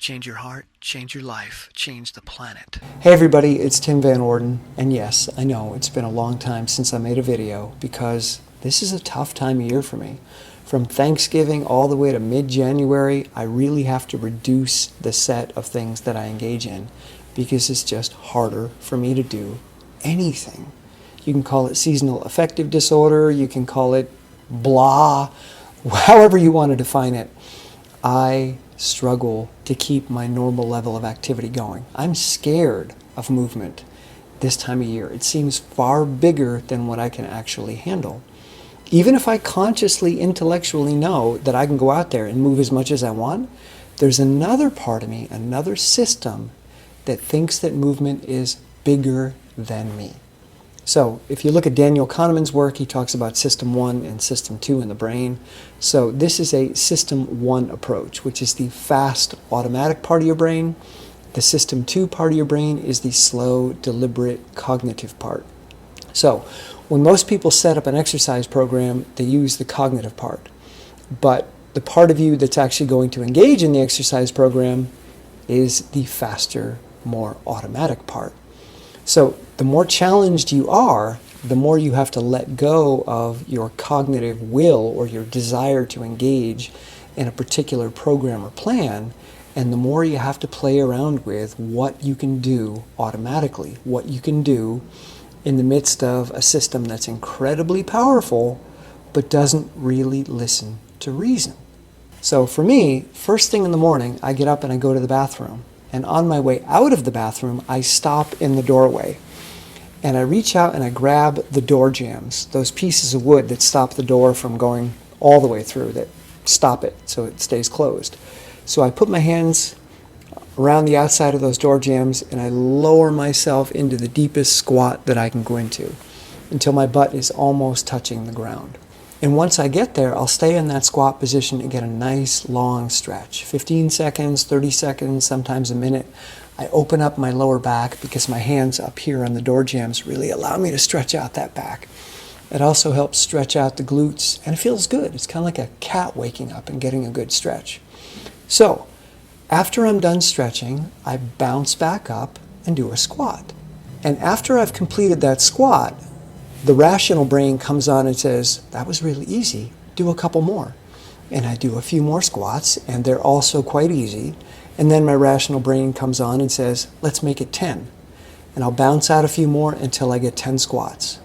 change your heart, change your life, change the planet. Hey everybody, it's Tim Van Orden, and yes, I know it's been a long time since I made a video because this is a tough time of year for me. From Thanksgiving all the way to mid-January, I really have to reduce the set of things that I engage in because it's just harder for me to do anything. You can call it seasonal affective disorder, you can call it blah, however you want to define it. I struggle to keep my normal level of activity going. I'm scared of movement this time of year. It seems far bigger than what I can actually handle. Even if I consciously, intellectually know that I can go out there and move as much as I want, there's another part of me, another system that thinks that movement is bigger than me. So if you look at Daniel Kahneman's work, he talks about system 1 and system 2 in the brain. So this is a system 1 approach, which is the fast, automatic part of your brain. The system 2 part of your brain is the slow, deliberate, cognitive part. So when most people set up an exercise program, they use the cognitive part. But the part of you that's actually going to engage in the exercise program is the faster, more automatic part. So the more challenged you are, the more you have to let go of your cognitive will or your desire to engage in a particular program or plan, and the more you have to play around with what you can do automatically, what you can do in the midst of a system that's incredibly powerful but doesn't really listen to reason. So for me, first thing in the morning, I get up and I go to the bathroom. And on my way out of the bathroom, I stop in the doorway. And I reach out and I grab the door jambs, those pieces of wood that stop the door from going all the way through, that stop it so it stays closed. So I put my hands around the outside of those door jambs and I lower myself into the deepest squat that I can go into until my butt is almost touching the ground. And once I get there, I'll stay in that squat position and get a nice long stretch. 15 seconds, 30 seconds, sometimes a minute. I open up my lower back because my hands up here on the door jambs really allow me to stretch out that back. It also helps stretch out the glutes, and it feels good. It's kind of like a cat waking up and getting a good stretch. So, after I'm done stretching, I bounce back up and do a squat. And after I've completed that squat, the rational brain comes on and says, that was really easy, do a couple more. And I do a few more squats, and they're also quite easy. And then my rational brain comes on and says, let's make it 10. And I'll bounce out a few more until I get 10 squats.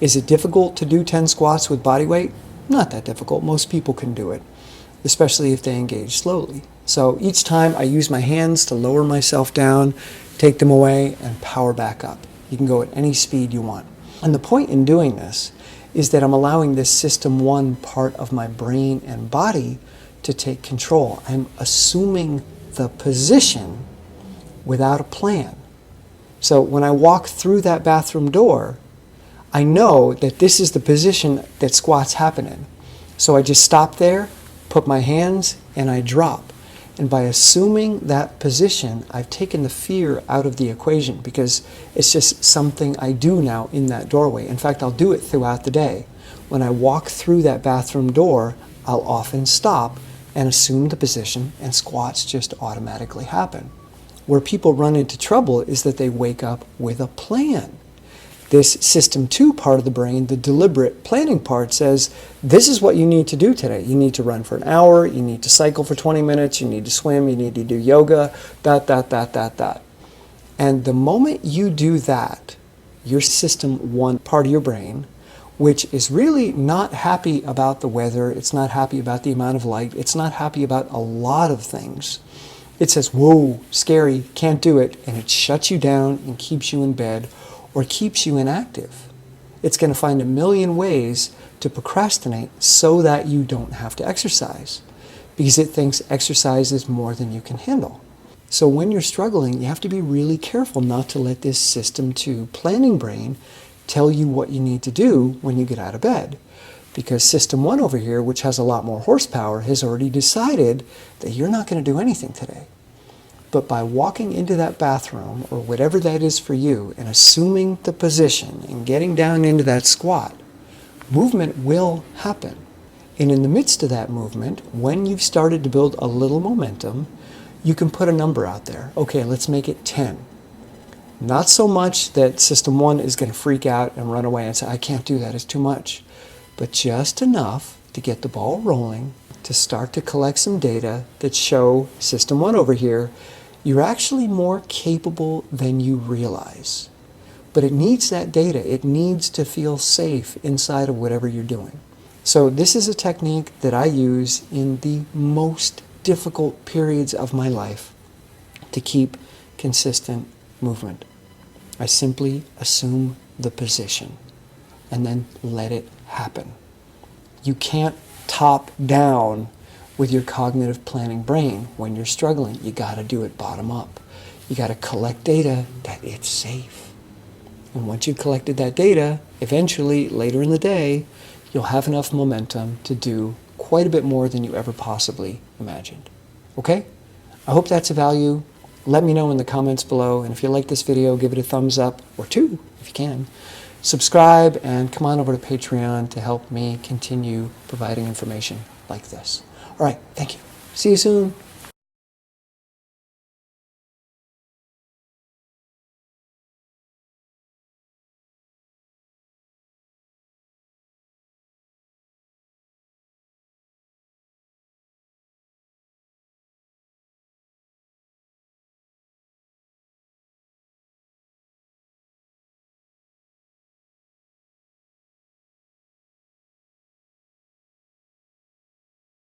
Is it difficult to do 10 squats with body weight? Not that difficult. Most people can do it, especially if they engage slowly. So each time I use my hands to lower myself down, take them away, and power back up. You can go at any speed you want. And the point in doing this is that I'm allowing this system 1 part of my brain and body to take control. I'm assuming the position without a plan. So when I walk through that bathroom door, I know that this is the position that squats happen in. So I just stop there, put my hands, and I drop. And by assuming that position, I've taken the fear out of the equation because it's just something I do now in that doorway. In fact, I'll do it throughout the day. When I walk through that bathroom door, I'll often stop and assume the position, and squats just automatically happen. Where people run into trouble is that they wake up with a plan. This system 2 part of the brain, the deliberate planning part, says, this is what you need to do today. You need to run for an hour, you need to cycle for 20 minutes, you need to swim, you need to do yoga, that. And the moment you do that, your system 1 part of your brain, which is really not happy about the weather, it's not happy about the amount of light, it's not happy about a lot of things. It says, whoa, scary, can't do it, and it shuts you down and keeps you in bed or keeps you inactive. It's going to find a million ways to procrastinate so that you don't have to exercise because it thinks exercise is more than you can handle. So when you're struggling, you have to be really careful not to let this system 2 planning brain tell you what you need to do when you get out of bed. Because system 1 over here, which has a lot more horsepower, has already decided that you're not going to do anything today. But by walking into that bathroom, or whatever that is for you, and assuming the position and getting down into that squat, movement will happen. And in the midst of that movement, when you've started to build a little momentum, you can put a number out there. Okay, let's make it 10. Not so much that System 1 is going to freak out and run away and say, I can't do that, it's too much. But just enough to get the ball rolling, to start to collect some data that show System 1 over here, you're actually more capable than you realize. But it needs that data. It needs to feel safe inside of whatever you're doing. So this is a technique that I use in the most difficult periods of my life to keep consistent movement. I simply assume the position and then let it happen. You can't top down with your cognitive planning brain when you're struggling. You got to do it bottom up. You got to collect data that it's safe. And once you've collected that data, eventually, later in the day, you'll have enough momentum to do quite a bit more than you ever possibly imagined. Okay? I hope that's of value. Let me know in the comments below. And if you like this video, give it a thumbs up, or two, if you can. Subscribe, and come on over to Patreon to help me continue providing information like this. All right, thank you. See you soon.